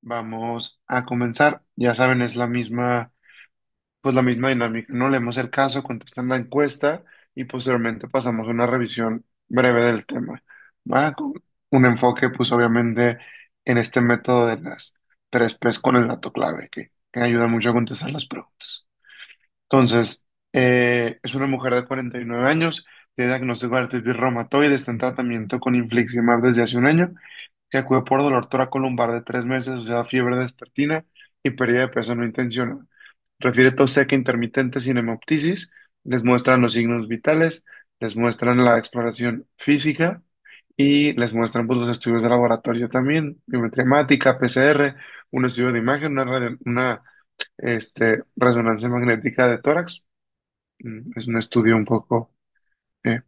Vamos a comenzar. Ya saben, es pues la misma dinámica, ¿no? Leemos el caso, contestan la encuesta y posteriormente pasamos a una revisión breve del tema. Va con un enfoque, pues obviamente, en este método de las tres P's con el dato clave, que ayuda mucho a contestar las preguntas. Entonces, es una mujer de 49 años, tiene diagnóstico de artritis reumatoide, está en tratamiento con infliximab desde hace un año, que acude por dolor toracolumbar de 3 meses, o sea, fiebre vespertina y pérdida de peso no intencional. Refiere tos seca intermitente sin hemoptisis, les muestran los signos vitales, les muestran la exploración física y les muestran pues, los estudios de laboratorio también, biometría hemática, PCR, un estudio de imagen, una resonancia magnética de tórax. Es un estudio un poco eh,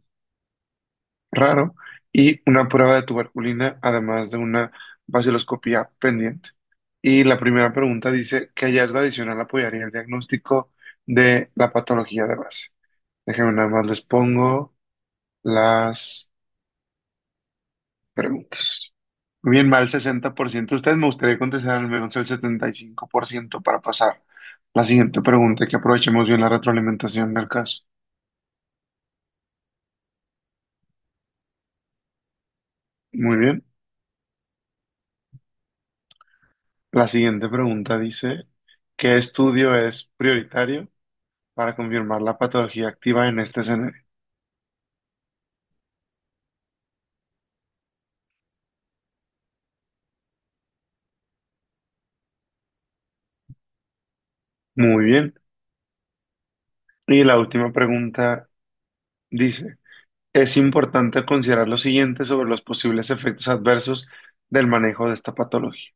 raro, y una prueba de tuberculina, además de una vaciloscopía pendiente. Y la primera pregunta dice, ¿qué hallazgo adicional apoyaría el diagnóstico de la patología de base? Déjenme nada más les pongo las preguntas. Muy bien, mal 60%. Ustedes me gustaría contestar al menos el 75% para pasar la siguiente pregunta y que aprovechemos bien la retroalimentación del caso. Muy bien. La siguiente pregunta dice, ¿qué estudio es prioritario para confirmar la patología activa en este escenario? Muy bien. Y la última pregunta dice, es importante considerar lo siguiente sobre los posibles efectos adversos del manejo de esta patología.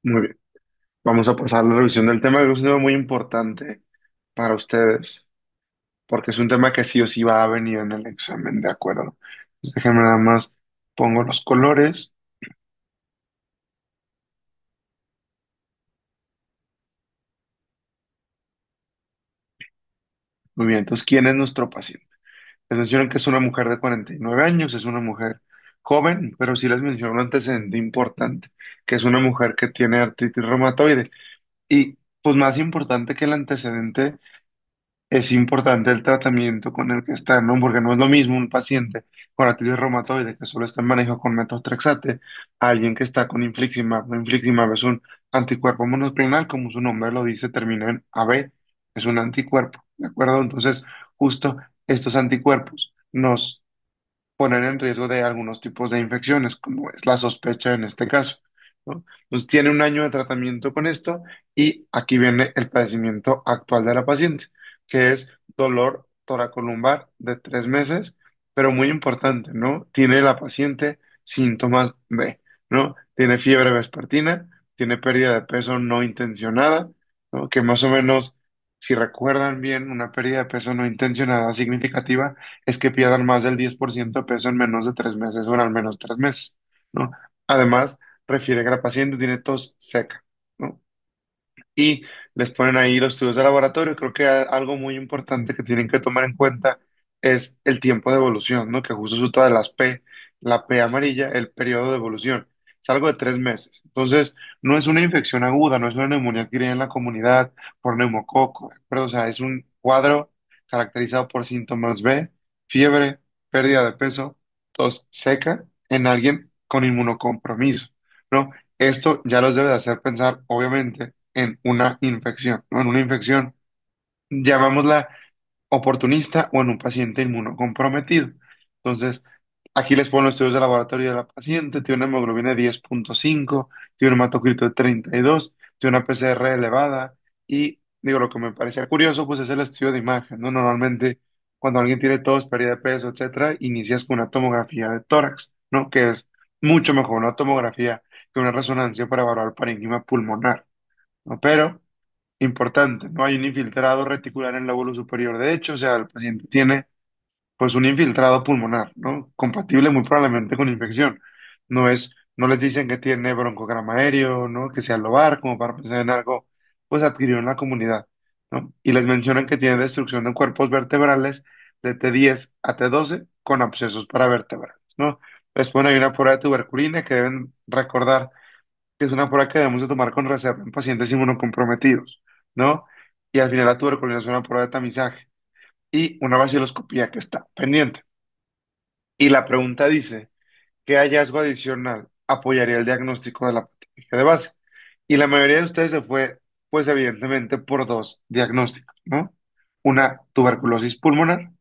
Muy bien. Vamos a pasar a la revisión del tema, que es un tema muy importante para ustedes, porque es un tema que sí o sí va a venir en el examen, ¿de acuerdo? Entonces déjenme nada más, pongo los colores. Muy bien, entonces, ¿quién es nuestro paciente? Les mencionan que es una mujer de 49 años, es una mujer joven, pero sí les menciono un antecedente importante, que es una mujer que tiene artritis reumatoide. Y pues más importante que el antecedente, es importante el tratamiento con el que está, ¿no? Porque no es lo mismo un paciente con artritis reumatoide que solo está en manejo con metotrexate, a alguien que está con infliximab. Infliximab es un anticuerpo monoclonal, como su nombre lo dice, termina en AB, es un anticuerpo, ¿de acuerdo? Entonces, justo estos anticuerpos nos poner en riesgo de algunos tipos de infecciones, como es la sospecha en este caso, ¿no? Pues tiene un año de tratamiento con esto y aquí viene el padecimiento actual de la paciente, que es dolor toracolumbar de 3 meses, pero muy importante, ¿no? Tiene la paciente síntomas B, ¿no? Tiene fiebre vespertina, tiene pérdida de peso no intencionada, ¿no? Que más o menos, si recuerdan bien, una pérdida de peso no intencionada significativa es que pierdan más del 10% de peso en menos de 3 meses o en al menos 3 meses, ¿no? Además, refiere que la paciente tiene tos seca, ¿no? Y les ponen ahí los estudios de laboratorio. Creo que algo muy importante que tienen que tomar en cuenta es el tiempo de evolución, ¿no? Que justo es otra de las P, la P amarilla, el periodo de evolución. Es algo de 3 meses. Entonces, no es una infección aguda, no es una neumonía adquirida en la comunidad por neumococo, ¿de acuerdo? O sea, es un cuadro caracterizado por síntomas B, fiebre, pérdida de peso, tos seca en alguien con inmunocompromiso, ¿no? Esto ya los debe de hacer pensar, obviamente, en una infección, ¿no? En una infección, llamámosla oportunista o en un paciente inmunocomprometido. Entonces, aquí les pongo los estudios de laboratorio de la paciente, tiene una hemoglobina de 10,5, tiene un hematocrito de 32, tiene una PCR elevada y, digo, lo que me parecía curioso, pues es el estudio de imagen, ¿no? Normalmente, cuando alguien tiene tos, pérdida de peso, etcétera, inicias con una tomografía de tórax, ¿no? Que es mucho mejor una tomografía que una resonancia para evaluar el parénquima pulmonar, ¿no? Pero importante, no hay un infiltrado reticular en el lóbulo superior derecho, o sea, el paciente tiene pues un infiltrado pulmonar, ¿no? Compatible muy probablemente con infección. No les dicen que tiene broncograma aéreo, ¿no? Que sea lobar, como para pensar en algo, pues adquirido en la comunidad, ¿no? Y les mencionan que tiene destrucción de cuerpos vertebrales, de T10 a T12 con abscesos paravértebrales, ¿no? Después hay una prueba de tuberculina que deben recordar que es una prueba que debemos de tomar con reserva en pacientes inmunocomprometidos, ¿no? Y al final la tuberculina es una prueba de tamizaje y una vaciloscopía que está pendiente. Y la pregunta dice, ¿qué hallazgo adicional apoyaría el diagnóstico de la patología de base? Y la mayoría de ustedes se fue, pues evidentemente, por dos diagnósticos, ¿no? Una tuberculosis pulmonar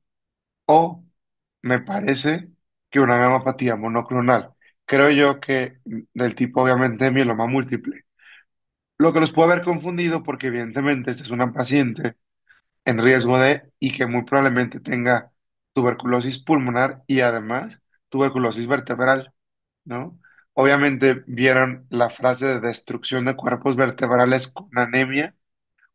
o, me parece, que una gamapatía monoclonal. Creo yo que del tipo, obviamente, de mieloma múltiple. Lo que los puede haber confundido porque, evidentemente, esta es una paciente en riesgo de y que muy probablemente tenga tuberculosis pulmonar y además tuberculosis vertebral, ¿no? Obviamente vieron la frase de destrucción de cuerpos vertebrales con anemia.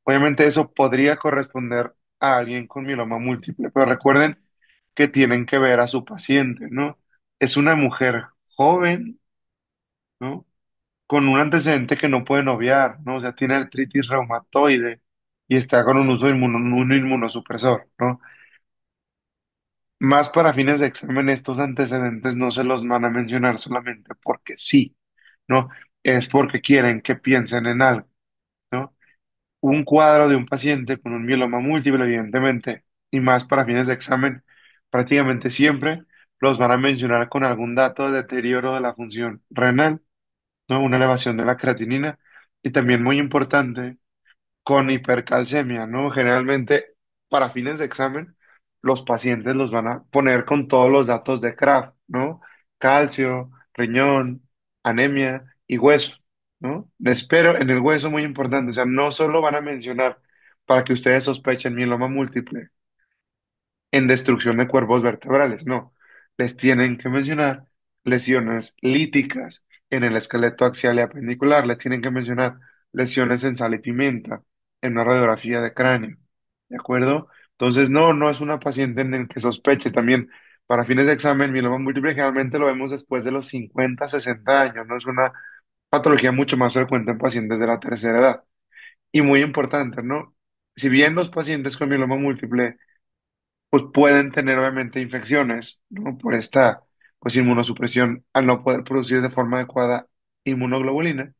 Obviamente eso podría corresponder a alguien con mieloma múltiple, pero recuerden que tienen que ver a su paciente, ¿no? Es una mujer joven, ¿no? Con un antecedente que no pueden obviar, ¿no? O sea, tiene artritis reumatoide y está con un uso de un inmunosupresor, ¿no? Más para fines de examen, estos antecedentes no se los van a mencionar solamente porque sí, ¿no? Es porque quieren que piensen en algo, ¿no? Un cuadro de un paciente con un mieloma múltiple, evidentemente, y más para fines de examen, prácticamente siempre los van a mencionar con algún dato de deterioro de la función renal, ¿no? Una elevación de la creatinina y también muy importante con hipercalcemia, ¿no? Generalmente, para fines de examen, los pacientes los van a poner con todos los datos de Kraft, ¿no? Calcio, riñón, anemia y hueso, ¿no? Espero en el hueso muy importante, o sea, no solo van a mencionar para que ustedes sospechen mieloma múltiple, en destrucción de cuerpos vertebrales, no. Les tienen que mencionar lesiones líticas en el esqueleto axial y apendicular, les tienen que mencionar lesiones en sal y pimienta, en una radiografía de cráneo, ¿de acuerdo? Entonces, no, no es una paciente en el que sospeches también. Para fines de examen, mieloma múltiple generalmente lo vemos después de los 50, 60 años, no es una patología mucho más frecuente en pacientes de la tercera edad. Y muy importante, ¿no? Si bien los pacientes con mieloma múltiple pues pueden tener obviamente infecciones, ¿no? Por esta, pues, inmunosupresión al no poder producir de forma adecuada inmunoglobulina.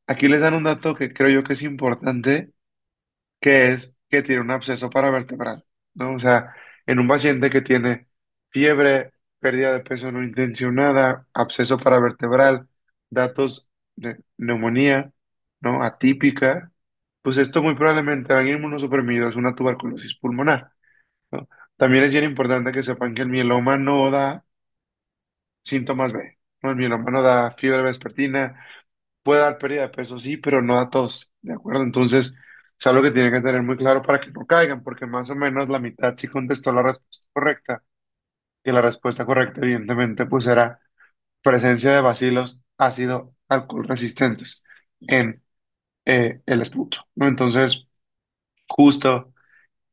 Aquí les dan un dato que creo yo que es importante, que es que tiene un absceso paravertebral, ¿no? O sea, en un paciente que tiene fiebre, pérdida de peso no intencionada, absceso paravertebral, datos de neumonía, ¿no? Atípica, pues esto muy probablemente alguien inmunosuprimido es una tuberculosis pulmonar, ¿no? También es bien importante que sepan que el mieloma no da síntomas B, ¿no? El mieloma no da fiebre vespertina, puede dar pérdida de peso, sí, pero no da tos, ¿de acuerdo? Entonces, es algo que tienen que tener muy claro para que no caigan, porque más o menos la mitad sí contestó la respuesta correcta, que la respuesta correcta, evidentemente, pues era presencia de bacilos ácido alcohol resistentes en el esputo, ¿no? Entonces, justo.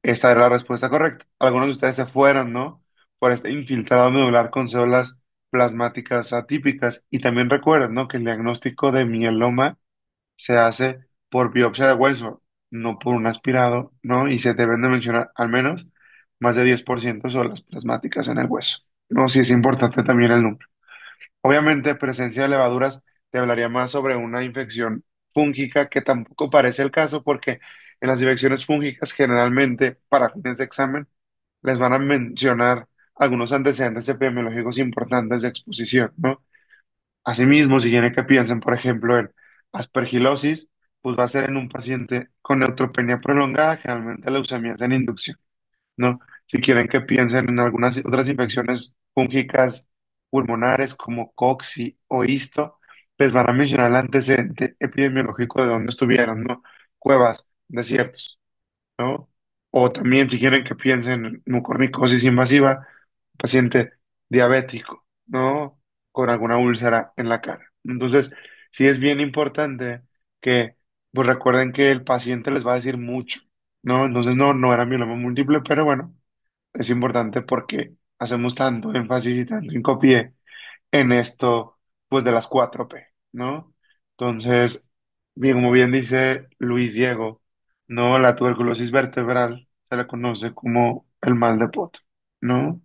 Esta era la respuesta correcta. Algunos de ustedes se fueron, ¿no? Por este infiltrado medular con células plasmáticas atípicas. Y también recuerden, ¿no? Que el diagnóstico de mieloma se hace por biopsia de hueso, no por un aspirado, ¿no? Y se deben de mencionar al menos más de 10% de células plasmáticas en el hueso. No, sí es importante también el número. Obviamente, presencia de levaduras te hablaría más sobre una infección fúngica, que tampoco parece el caso porque en las infecciones fúngicas generalmente para fines de examen les van a mencionar algunos antecedentes epidemiológicos importantes de exposición, ¿no? Asimismo, si quieren que piensen, por ejemplo, en aspergilosis, pues va a ser en un paciente con neutropenia prolongada, generalmente leucemias en inducción, ¿no? Si quieren que piensen en algunas otras infecciones fúngicas pulmonares como cocci o histo, les van a mencionar el antecedente epidemiológico de dónde estuvieron, ¿no? Cuevas, desiertos, ¿no? O también si quieren que piensen en mucormicosis invasiva, paciente diabético, ¿no? Con alguna úlcera en la cara. Entonces, sí es bien importante que, pues recuerden que el paciente les va a decir mucho, ¿no? Entonces, no, no era mieloma múltiple, pero bueno, es importante porque hacemos tanto énfasis y tanto hincapié en esto, pues de las 4P, ¿no? Entonces, bien, como bien dice Luis Diego, ¿no? La tuberculosis vertebral se le conoce como el mal de Pot. ¿no?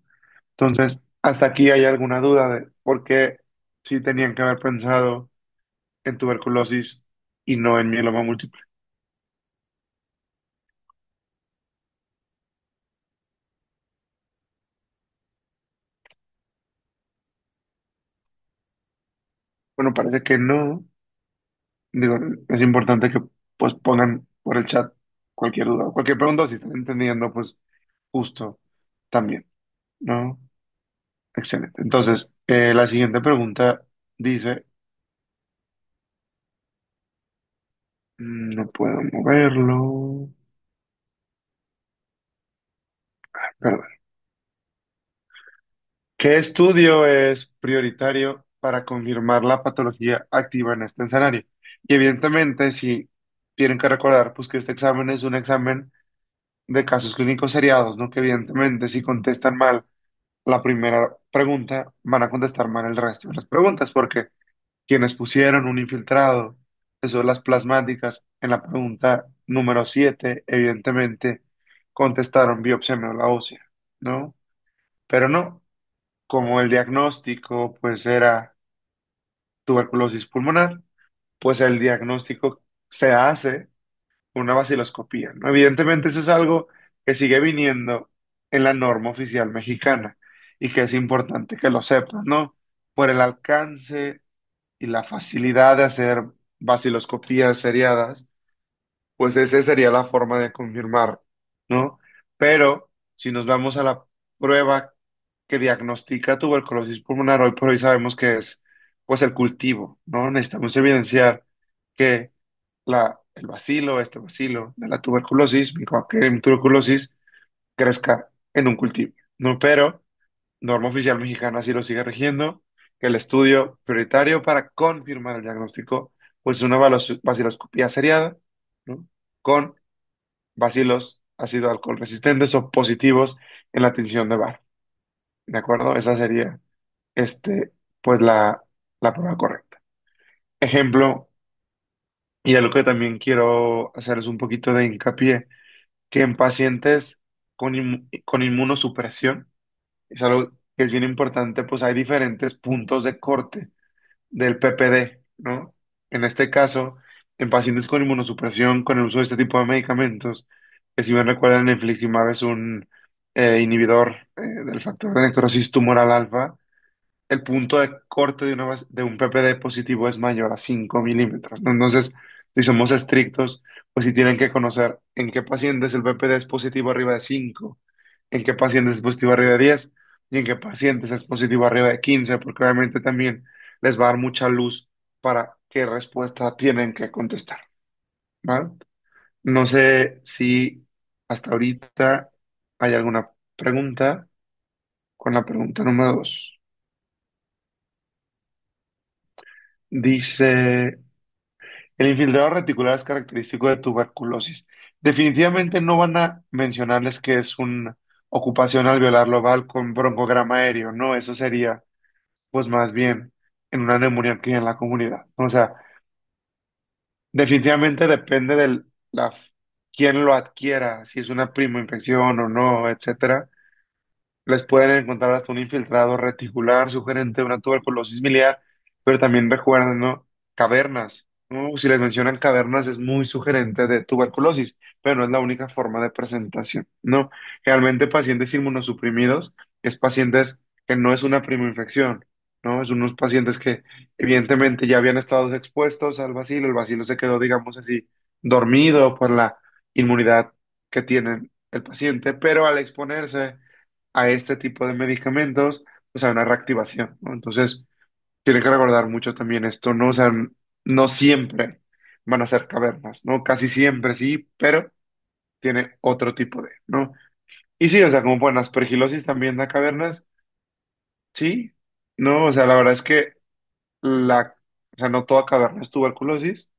Entonces, hasta aquí hay alguna duda de por qué sí tenían que haber pensado en tuberculosis y no en mieloma múltiple. Bueno, parece que no. Digo, es importante que pues pongan por el chat cualquier duda, cualquier pregunta, si están entendiendo, pues justo también, ¿no? Excelente. Entonces, la siguiente pregunta dice, no puedo moverlo, perdón. ¿Qué estudio es prioritario para confirmar la patología activa en este escenario? Y evidentemente, si tienen que recordar, pues que este examen es un examen de casos clínicos seriados, ¿no? Que evidentemente, si contestan mal la primera pregunta, van a contestar mal el resto de las preguntas, porque quienes pusieron un infiltrado de células plasmáticas en la pregunta número 7 evidentemente contestaron biopsia médula ósea, ¿no? Pero no, como el diagnóstico pues era tuberculosis pulmonar, pues el diagnóstico se hace con una vaciloscopía, ¿no? Evidentemente eso es algo que sigue viniendo en la norma oficial mexicana y que es importante que lo sepan, ¿no? Por el alcance y la facilidad de hacer vaciloscopías seriadas, pues esa sería la forma de confirmar, ¿no? Pero si nos vamos a la prueba que diagnostica tuberculosis pulmonar, hoy por hoy sabemos que es, pues, el cultivo, ¿no? Necesitamos evidenciar que el bacilo, este bacilo de la tuberculosis, Mycobacterium tuberculosis, crezca en un cultivo, ¿no? Pero norma oficial mexicana sí lo sigue rigiendo, que el estudio prioritario para confirmar el diagnóstico, pues es una vaciloscopía seriada, ¿no? Con bacilos ácido alcohol resistentes o positivos en la tinción de bar, ¿de acuerdo? Esa sería, este, pues la prueba correcta. Ejemplo, y algo que también quiero hacer es un poquito de hincapié, que en pacientes con inmunosupresión, es algo que es bien importante, pues hay diferentes puntos de corte del PPD, ¿no? En este caso, en pacientes con inmunosupresión, con el uso de este tipo de medicamentos, que si bien recuerdan, el infliximab es un inhibidor del factor de necrosis tumoral alfa, el punto de corte de, de un PPD positivo es mayor a 5 milímetros, ¿no? Entonces, si somos estrictos, pues sí tienen que conocer en qué pacientes el PPD es positivo arriba de 5, en qué pacientes es positivo arriba de 10 y en qué pacientes es positivo arriba de 15, porque obviamente también les va a dar mucha luz para qué respuesta tienen que contestar, ¿vale? No sé si hasta ahorita hay alguna pregunta con la pregunta número 2. Dice... El infiltrado reticular es característico de tuberculosis. Definitivamente no van a mencionarles que es una ocupación alveolar lobar con broncograma aéreo, no, eso sería pues más bien en una neumonía aquí en la comunidad. O sea, definitivamente depende de quién lo adquiera, si es una prima infección o no, etcétera. Les pueden encontrar hasta un infiltrado reticular sugerente de una tuberculosis miliar, pero también recuerden, ¿no? Cavernas, ¿no? Si les mencionan cavernas es muy sugerente de tuberculosis, pero no es la única forma de presentación, ¿no? Realmente pacientes inmunosuprimidos es pacientes que no es una infección, ¿no? Es unos pacientes que evidentemente ya habían estado expuestos al bacilo, el bacilo se quedó, digamos así, dormido por la inmunidad que tiene el paciente, pero al exponerse a este tipo de medicamentos, pues hay una reactivación, ¿no? Entonces, tienen que recordar mucho también esto, ¿no? O sea, no siempre van a ser cavernas, ¿no? Casi siempre sí, pero tiene otro tipo de, ¿no? Y sí, o sea, como pueden aspergilosis también da cavernas, sí, ¿no? O sea, la verdad es que o sea, no toda caverna es tuberculosis,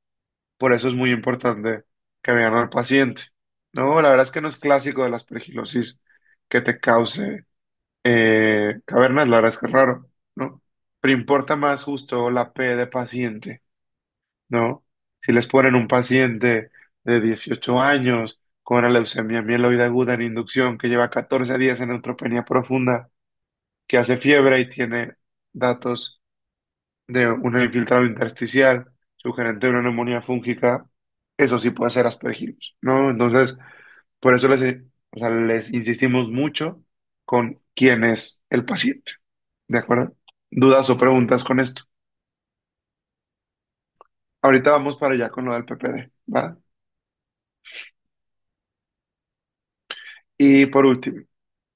por eso es muy importante que vean al paciente, ¿no? La verdad es que no es clásico de la aspergilosis que te cause cavernas, la verdad es que es raro, ¿no? Pero importa más justo la P de paciente, ¿no? Si les ponen un paciente de 18 años con una leucemia mieloide aguda en inducción que lleva 14 días en neutropenia profunda, que hace fiebre y tiene datos de un infiltrado intersticial sugerente de una neumonía fúngica, eso sí puede ser aspergillus, ¿no? Entonces, por eso o sea, les insistimos mucho con quién es el paciente, ¿de acuerdo? ¿Dudas o preguntas con esto? Ahorita vamos para allá con lo del PPD, ¿va? Y por último,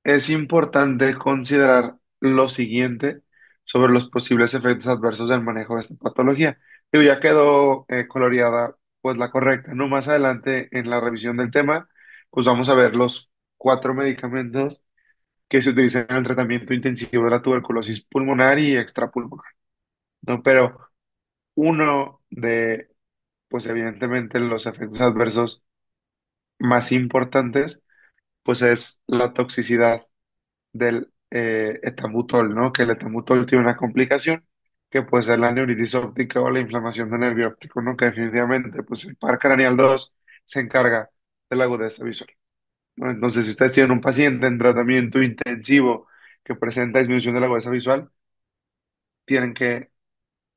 es importante considerar lo siguiente sobre los posibles efectos adversos del manejo de esta patología. Digo, ya quedó coloreada pues la correcta, ¿no? Más adelante en la revisión del tema, pues vamos a ver los 4 medicamentos que se utilizan en el tratamiento intensivo de la tuberculosis pulmonar y extrapulmonar, ¿no? Pero uno de, pues evidentemente los efectos adversos más importantes, pues es la toxicidad del etambutol, ¿no? Que el etambutol tiene una complicación que puede ser la neuritis óptica o la inflamación del nervio óptico, ¿no? Que definitivamente, pues el par craneal 2 se encarga de la agudeza visual, ¿no? Entonces, si ustedes tienen un paciente en tratamiento intensivo que presenta disminución de la agudeza visual, tienen que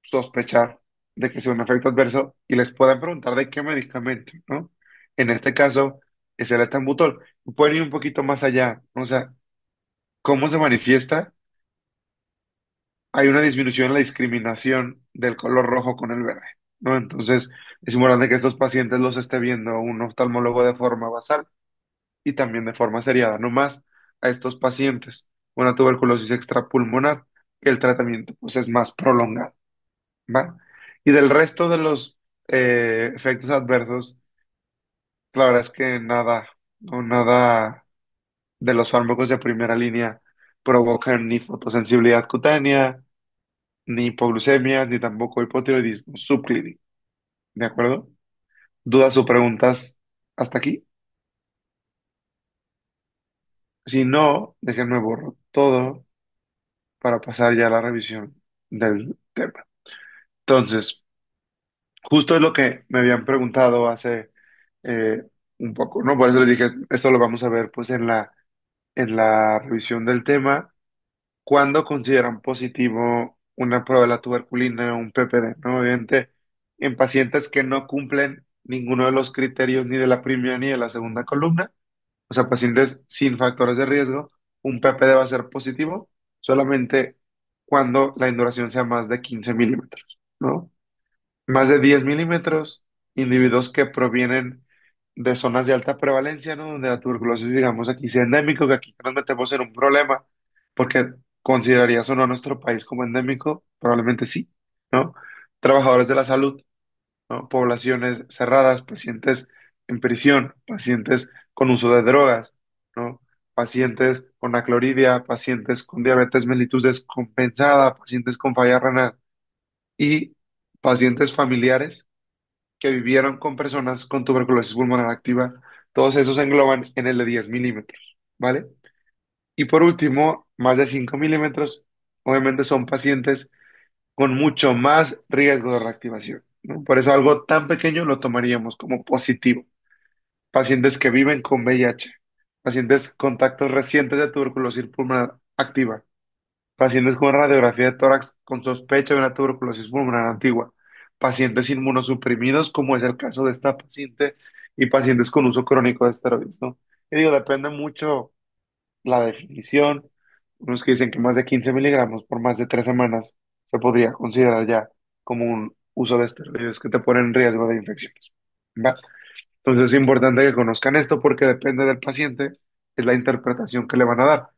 sospechar de que sea un efecto adverso y les pueden preguntar de qué medicamento, ¿no? En este caso, es el etambutol. Pueden ir un poquito más allá, ¿no? O sea, ¿cómo se manifiesta? Hay una disminución en la discriminación del color rojo con el verde, ¿no? Entonces, es importante que estos pacientes los esté viendo un oftalmólogo de forma basal y también de forma seriada, no más a estos pacientes con una tuberculosis extrapulmonar, que el tratamiento pues, es más prolongado, ¿va? Y del resto de los efectos adversos, la verdad es que nada, no nada de los fármacos de primera línea provocan ni fotosensibilidad cutánea, ni hipoglucemias, ni tampoco hipotiroidismo subclínico. ¿De acuerdo? ¿Dudas o preguntas hasta aquí? Si no, déjenme borro todo para pasar ya a la revisión del tema. Entonces, justo es lo que me habían preguntado hace eh, un poco, ¿no? Por eso les dije, esto lo vamos a ver pues en la revisión del tema. ¿Cuándo consideran positivo una prueba de la tuberculina o un PPD? ¿No? Obviamente, en pacientes que no cumplen ninguno de los criterios ni de la primera ni de la segunda columna, o sea, pacientes sin factores de riesgo, un PPD va a ser positivo solamente cuando la induración sea más de 15 milímetros, ¿no? Más de 10 milímetros, individuos que provienen de zonas de alta prevalencia, ¿no? Donde la tuberculosis, digamos, aquí sea endémico, que aquí nos metemos en un problema, porque considerarías o no a nuestro país como endémico, probablemente sí, ¿no? Trabajadores de la salud, ¿no? Poblaciones cerradas, pacientes en prisión, pacientes con uso de drogas, ¿no? Pacientes con acloridia, pacientes con diabetes mellitus descompensada, pacientes con falla renal y pacientes familiares que vivieron con personas con tuberculosis pulmonar activa, todos esos se engloban en el de 10 milímetros, ¿vale? Y por último, más de 5 milímetros, obviamente son pacientes con mucho más riesgo de reactivación, ¿no? Por eso algo tan pequeño lo tomaríamos como positivo. Pacientes que viven con VIH, pacientes contactos recientes de tuberculosis pulmonar activa, pacientes con radiografía de tórax con sospecha de una tuberculosis pulmonar antigua, pacientes inmunosuprimidos, como es el caso de esta paciente, y pacientes con uso crónico de esteroides, ¿no? Y digo, depende mucho la definición. Unos que dicen que más de 15 miligramos por más de 3 semanas se podría considerar ya como un uso de esteroides que te ponen en riesgo de infecciones. ¿Va? Entonces es importante que conozcan esto porque depende del paciente, es la interpretación que le van a dar.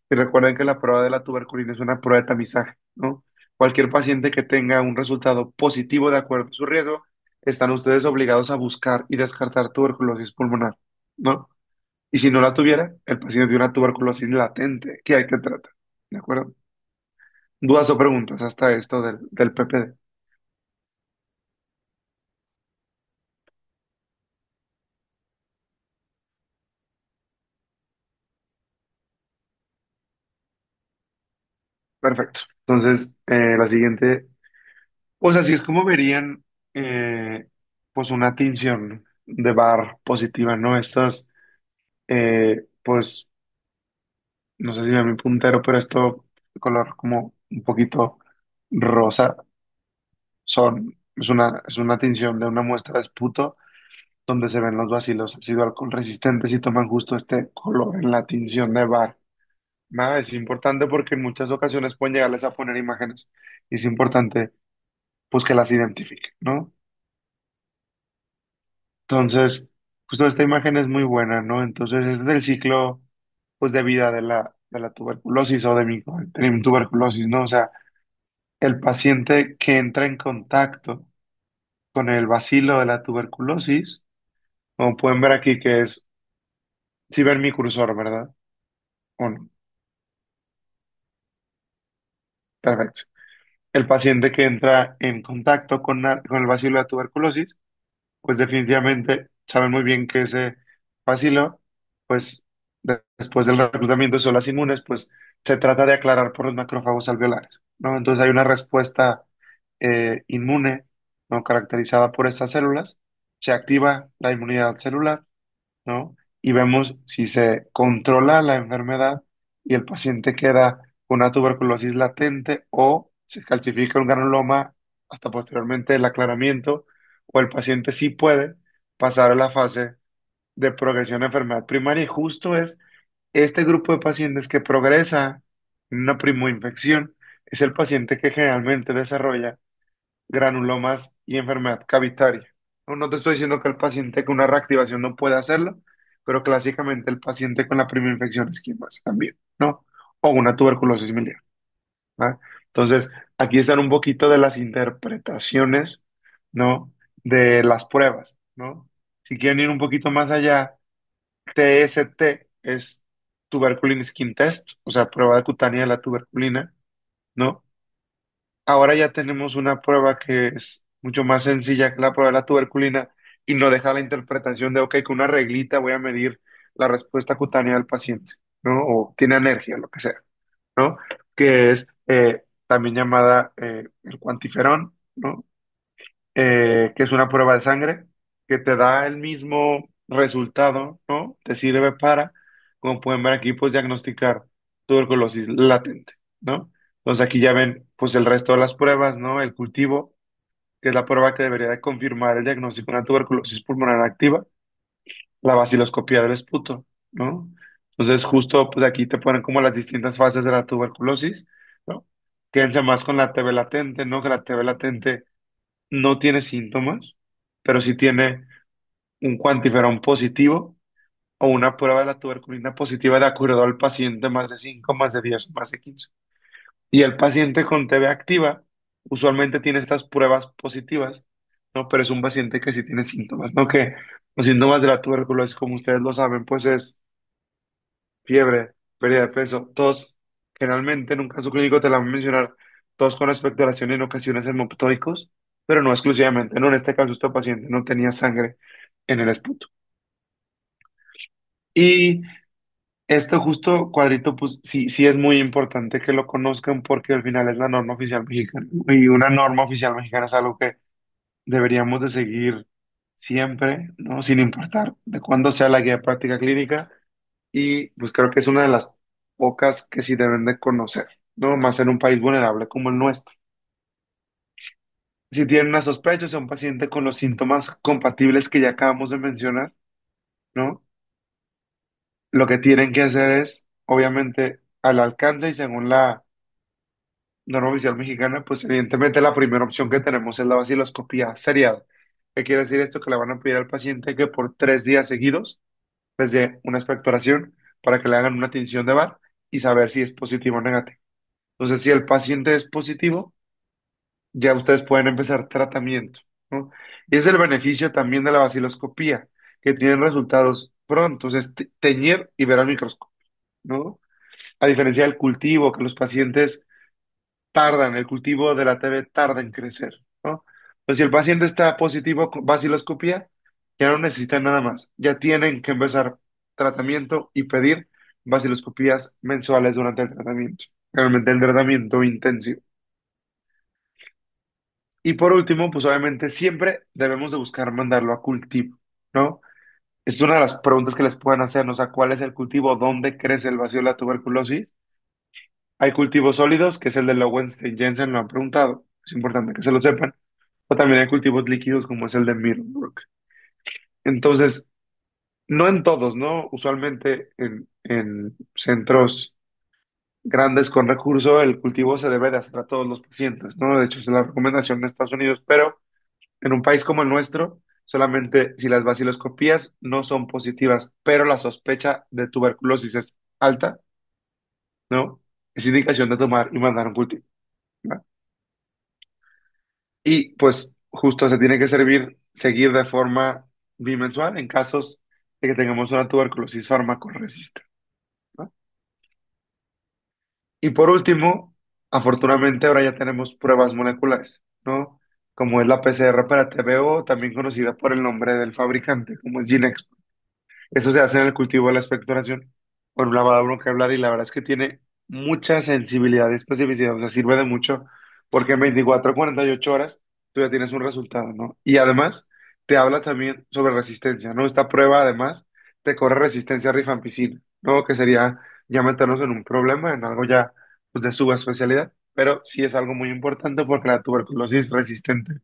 Y recuerden que la prueba de la tuberculina es una prueba de tamizaje, ¿no? Cualquier paciente que tenga un resultado positivo de acuerdo a su riesgo, están ustedes obligados a buscar y descartar tuberculosis pulmonar, ¿no? Y si no la tuviera, el paciente tiene una tuberculosis latente que hay que tratar, ¿de acuerdo? Dudas o preguntas hasta esto del PPD. Perfecto. Entonces, la siguiente. Pues así es como verían pues una tinción de Barr positiva, ¿no? Estas Pues no sé si ve mi puntero, pero esto de color como un poquito rosa, es una tinción de una muestra de esputo donde se ven los bacilos ácido alcohol resistentes y toman justo este color en la tinción de bar. Nada, es importante porque en muchas ocasiones pueden llegarles a poner imágenes y es importante pues que las identifiquen, ¿no? Entonces, justo esta imagen es muy buena, ¿no? Entonces es del ciclo pues de vida de la tuberculosis o de mi tuberculosis, ¿no? O sea, el paciente que entra en contacto con el bacilo de la tuberculosis, como pueden ver aquí que es, si ven mi cursor, ¿verdad? ¿O no? Perfecto. El paciente que entra en contacto con el bacilo de la tuberculosis, pues definitivamente saben muy bien que ese bacilo, pues después del reclutamiento de células inmunes, pues se trata de aclarar por los macrófagos alveolares, ¿no? Entonces hay una respuesta inmune, ¿no? Caracterizada por estas células, se activa la inmunidad celular, ¿no? Y vemos si se controla la enfermedad y el paciente queda con una tuberculosis latente o se calcifica un granuloma hasta posteriormente el aclaramiento, o el paciente sí puede pasar a la fase de progresión de enfermedad primaria y justo es este grupo de pacientes que progresa en una primoinfección, es el paciente que generalmente desarrolla granulomas y enfermedad cavitaria. No, no te estoy diciendo que el paciente con una reactivación no puede hacerlo, pero clásicamente el paciente con la primera infección es quien lo hace también, ¿no? O una tuberculosis miliar, ¿va? Entonces, aquí están un poquito de las interpretaciones, ¿no? De las pruebas, ¿no? Si quieren ir un poquito más allá, TST es Tuberculin Skin Test, o sea, prueba de cutánea de la tuberculina, ¿no? Ahora ya tenemos una prueba que es mucho más sencilla que la prueba de la tuberculina y no deja la interpretación de, ok, con una reglita voy a medir la respuesta cutánea del paciente, ¿no? O tiene alergia, lo que sea, ¿no? Que es también llamada el cuantiferón, ¿no? Que es una prueba de sangre que te da el mismo resultado, ¿no? Te sirve para, como pueden ver aquí, pues diagnosticar tuberculosis latente, ¿no? Entonces aquí ya ven, pues el resto de las pruebas, ¿no? El cultivo, que es la prueba que debería de confirmar el diagnóstico de una tuberculosis pulmonar activa, la vaciloscopía del esputo, ¿no? Entonces justo, pues aquí te ponen como las distintas fases de la tuberculosis, ¿no? Quédense más con la TB latente, ¿no? Que la TB latente no tiene síntomas, pero sí tiene un cuantiferón positivo o una prueba de la tuberculina positiva de acuerdo al paciente más de 5, más de 10, más de 15. Y el paciente con TB activa usualmente tiene estas pruebas positivas, ¿no? Pero es un paciente que sí tiene síntomas, ¿no? Que los síntomas de la tuberculosis, como ustedes lo saben, pues es fiebre, pérdida de peso, tos. Generalmente en un caso clínico te la van a mencionar tos con expectoración y en ocasiones hemoptóicos, pero no exclusivamente, ¿no? En este caso, este paciente no tenía sangre en el esputo. Y esto justo cuadrito, pues sí, sí es muy importante que lo conozcan porque al final es la norma oficial mexicana. Y una norma oficial mexicana es algo que deberíamos de seguir siempre, ¿no? Sin importar de cuándo sea la guía de práctica clínica. Y pues creo que es una de las pocas que sí deben de conocer, ¿no? Más en un país vulnerable como el nuestro. Si tienen una sospecha, o sea, un paciente con los síntomas compatibles que ya acabamos de mencionar, ¿no? Lo que tienen que hacer es, obviamente, al alcance y según la norma oficial mexicana, pues evidentemente la primera opción que tenemos es la vaciloscopía seriada. ¿Qué quiere decir esto? Que le van a pedir al paciente que por 3 días seguidos les dé una expectoración para que le hagan una tinción de VAR y saber si es positivo o negativo. Entonces, si el paciente es positivo, ya ustedes pueden empezar tratamiento, ¿no? Y es el beneficio también de la vaciloscopía, que tienen resultados prontos, es teñir y ver al microscopio, ¿no? A diferencia del cultivo, que los pacientes tardan, el cultivo de la TB tarda en crecer, ¿no? Entonces, si el paciente está positivo con vaciloscopía, ya no necesitan nada más, ya tienen que empezar tratamiento y pedir vaciloscopías mensuales durante el tratamiento, realmente el tratamiento intensivo. Y por último, pues obviamente siempre debemos de buscar mandarlo a cultivo, ¿no? Es una de las preguntas que les pueden hacer, ¿no? O sea, ¿cuál es el cultivo? ¿Dónde crece el vacío de la tuberculosis? Hay cultivos sólidos, que es el de Lowenstein Jensen, lo han preguntado. Es importante que se lo sepan. O también hay cultivos líquidos, como es el de Middlebrook. Entonces, no en todos, ¿no? Usualmente en centros grandes con recurso, el cultivo se debe de hacer a todos los pacientes, ¿no? De hecho, esa es la recomendación en Estados Unidos, pero en un país como el nuestro, solamente si las vaciloscopías no son positivas, pero la sospecha de tuberculosis es alta, ¿no? Es indicación de tomar y mandar un cultivo, ¿va? Y pues justo se tiene que seguir de forma bimensual en casos de que tengamos una tuberculosis farmacoresistente, ¿no? Y por último, afortunadamente ahora ya tenemos pruebas moleculares, ¿no? Como es la PCR para TBO, también conocida por el nombre del fabricante, como es Genexp. Eso se hace en el cultivo de la expectoración con un lavado bronquial y la verdad es que tiene mucha sensibilidad y especificidad, o sea, sirve de mucho porque en 24 a 48 horas tú ya tienes un resultado, ¿no? Y además te habla también sobre resistencia, ¿no? Esta prueba además te corre resistencia a rifampicina, ¿no? Que sería ya meternos en un problema, en algo ya pues, de subespecialidad, pero sí es algo muy importante porque la tuberculosis resistente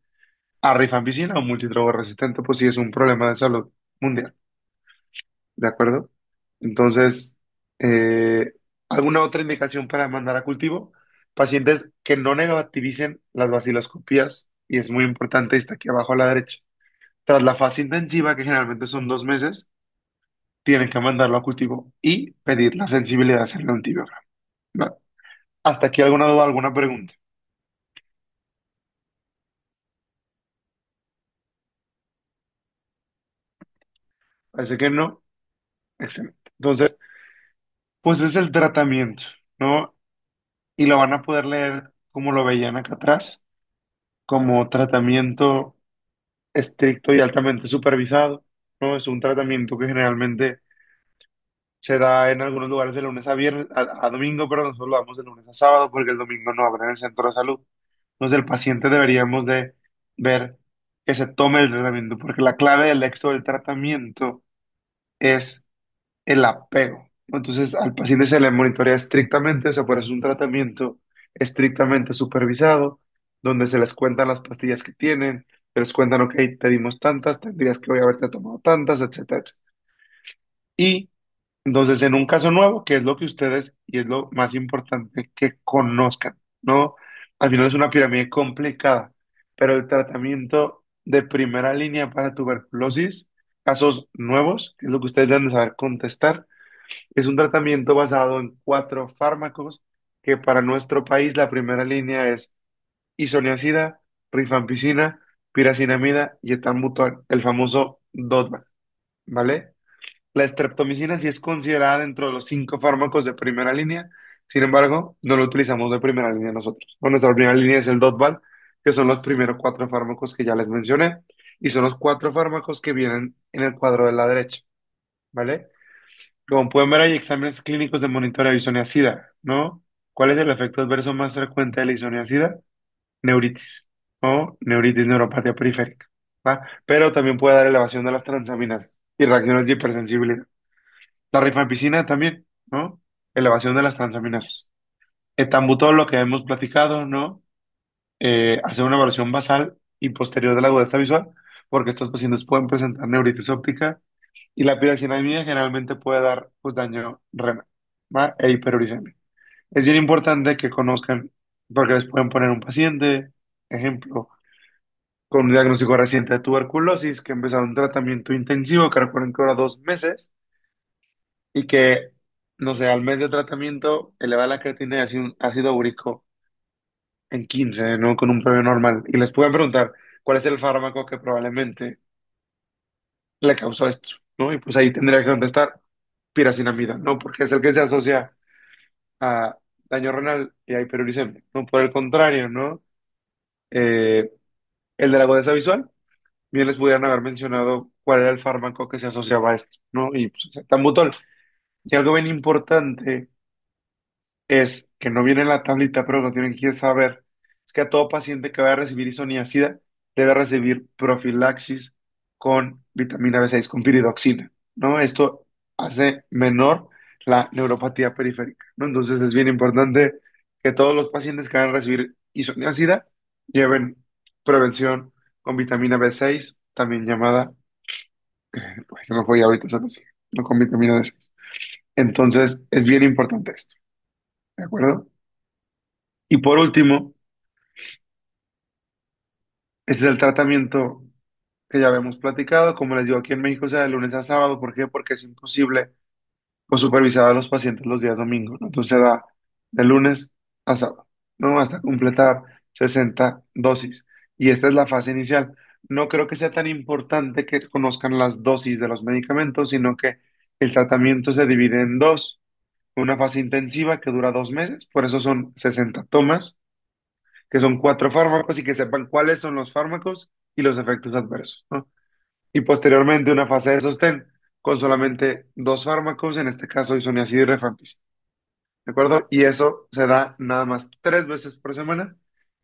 a rifampicina o multidroga resistente, pues sí es un problema de salud mundial. ¿De acuerdo? Entonces, eh, ¿alguna otra indicación para mandar a cultivo? Pacientes que no negativicen las vaciloscopías, y es muy importante, está aquí abajo a la derecha. Tras la fase intensiva, que generalmente son 2 meses, tienen que mandarlo a cultivo y pedir la sensibilidad a hacer el antibiograma. ¿Va? ¿Hasta aquí alguna duda, alguna pregunta? Parece que no. Excelente. Entonces, pues es el tratamiento, ¿no? Y lo van a poder leer como lo veían acá atrás, como tratamiento estricto y altamente supervisado, ¿no? Es un tratamiento que generalmente se da en algunos lugares de lunes a viernes, a domingo, pero nosotros lo damos de lunes a sábado porque el domingo no abre en el centro de salud. Entonces el paciente deberíamos de ver que se tome el tratamiento, porque la clave del éxito del tratamiento es el apego, ¿no? Entonces al paciente se le monitorea estrictamente, o sea, por eso es un tratamiento estrictamente supervisado, donde se les cuentan las pastillas que tienen, se les cuentan, ok, te dimos tantas, tendrías que hoy haberte tomado tantas, etcétera, etcétera. Y entonces en un caso nuevo, que es lo que ustedes, y es lo más importante que conozcan, ¿no? Al final es una pirámide complicada, pero el tratamiento de primera línea para tuberculosis, casos nuevos, que es lo que ustedes deben de saber contestar, es un tratamiento basado en 4 fármacos, que para nuestro país la primera línea es isoniazida, rifampicina, piracinamida y etambutol, el famoso DOTMA, ¿vale? La estreptomicina sí es considerada dentro de los 5 fármacos de primera línea, sin embargo, no lo utilizamos de primera línea nosotros. Bueno, nuestra primera línea es el DOTVAL, que son los primeros 4 fármacos que ya les mencioné, y son los 4 fármacos que vienen en el cuadro de la derecha, ¿vale? Como pueden ver, hay exámenes clínicos de monitoreo de isoniazida, ¿no? ¿Cuál es el efecto adverso más frecuente de la isoniazida? Neuritis o neuritis neuropatía periférica, ¿va? Pero también puede dar elevación de las transaminasas y reacciones de hipersensibilidad. La rifampicina también, ¿no? Elevación de las transaminasas. Etambutol, lo que hemos platicado, ¿no? Hacer una evaluación basal y posterior de la agudeza visual, porque estos pacientes pueden presentar neuritis óptica y la piracinamida generalmente puede dar pues, daño renal, ¿va? E hiperuricemia. Es bien importante que conozcan, porque les pueden poner un paciente, ejemplo, con un diagnóstico reciente de tuberculosis, que empezó un tratamiento intensivo, que recuerden que dura 2 meses, y que, no sé, al mes de tratamiento eleva la creatina y ácido úrico en 15, ¿no? Con un previo normal. Y les pueden preguntar cuál es el fármaco que probablemente le causó esto, ¿no? Y pues ahí tendría que contestar piracinamida, ¿no? Porque es el que se asocia a daño renal y a hiperuricemia, ¿no? Por el contrario, ¿no? Eh, el de la agudeza visual, bien les pudieran haber mencionado cuál era el fármaco que se asociaba a esto, ¿no? Y pues, etambutol. Y algo bien importante es que no viene en la tablita, pero lo tienen que saber, es que a todo paciente que vaya a recibir isoniazida debe recibir profilaxis con vitamina B6, con piridoxina, ¿no? Esto hace menor la neuropatía periférica, ¿no? Entonces es bien importante que todos los pacientes que van a recibir isoniazida lleven prevención con vitamina B6, también llamada, pues se me fue ya ahorita, solo sí, no con vitamina B6. Entonces es bien importante esto, ¿de acuerdo? Y por último, ese es el tratamiento que ya habíamos platicado. Como les digo, aquí en México se da de lunes a sábado. ¿Por qué? Porque es imposible o supervisar a los pacientes los días domingos, ¿no? Entonces se da de lunes a sábado, ¿no? Hasta completar 60 dosis. Y esta es la fase inicial. No creo que sea tan importante que conozcan las dosis de los medicamentos, sino que el tratamiento se divide en dos. Una fase intensiva que dura 2 meses, por eso son 60 tomas, que son 4 fármacos y que sepan cuáles son los fármacos y los efectos adversos, ¿no? Y posteriormente una fase de sostén con solamente 2 fármacos, en este caso isoniazida y rifampicina, ¿de acuerdo? Y eso se da nada más 3 veces por semana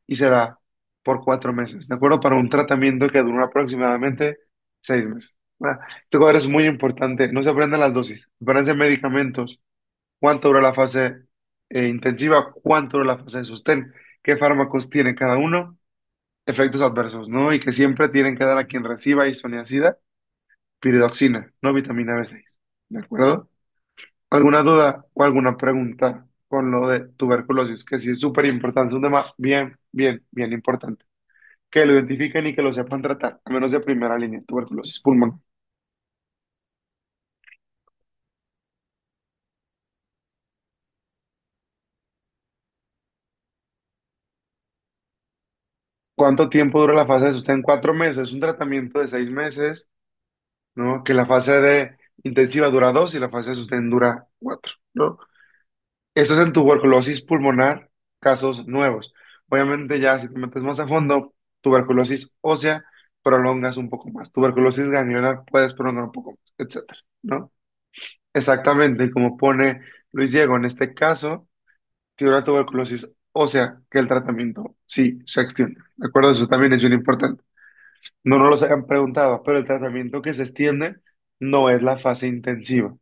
y se da por 4 meses, ¿de acuerdo? Para un tratamiento que dura aproximadamente 6 meses. Este cuadro es muy importante, no se aprendan las dosis, aprendan medicamentos, cuánto dura la fase intensiva, cuánto dura la fase de sostén, qué fármacos tiene cada uno, efectos adversos, ¿no? Y que siempre tienen que dar a quien reciba isoniazida piridoxina, no vitamina B6. ¿De acuerdo? ¿Alguna duda o alguna pregunta con lo de tuberculosis? Que sí es súper importante, es un tema bien, bien, bien importante. Que lo identifiquen y que lo sepan tratar, a menos de primera línea, tuberculosis pulmonar. ¿Cuánto tiempo dura la fase de sostén? 4 meses, es un tratamiento de 6 meses, ¿no? Que la fase de intensiva dura 2 y la fase de sostén dura 4, ¿no? Eso es en tuberculosis pulmonar, casos nuevos. Obviamente ya si te metes más a fondo, tuberculosis ósea, prolongas un poco más. Tuberculosis ganglionar puedes prolongar un poco más, etcétera, ¿no? Exactamente, y como pone Luis Diego, en este caso, si una tuberculosis ósea, que el tratamiento sí se extiende. ¿De acuerdo? Eso también es bien importante. No nos lo hayan preguntado, pero el tratamiento que se extiende no es la fase intensiva,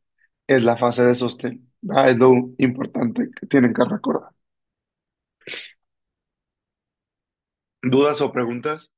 es la fase de sostén. Es lo importante que tienen que recordar. ¿Dudas o preguntas?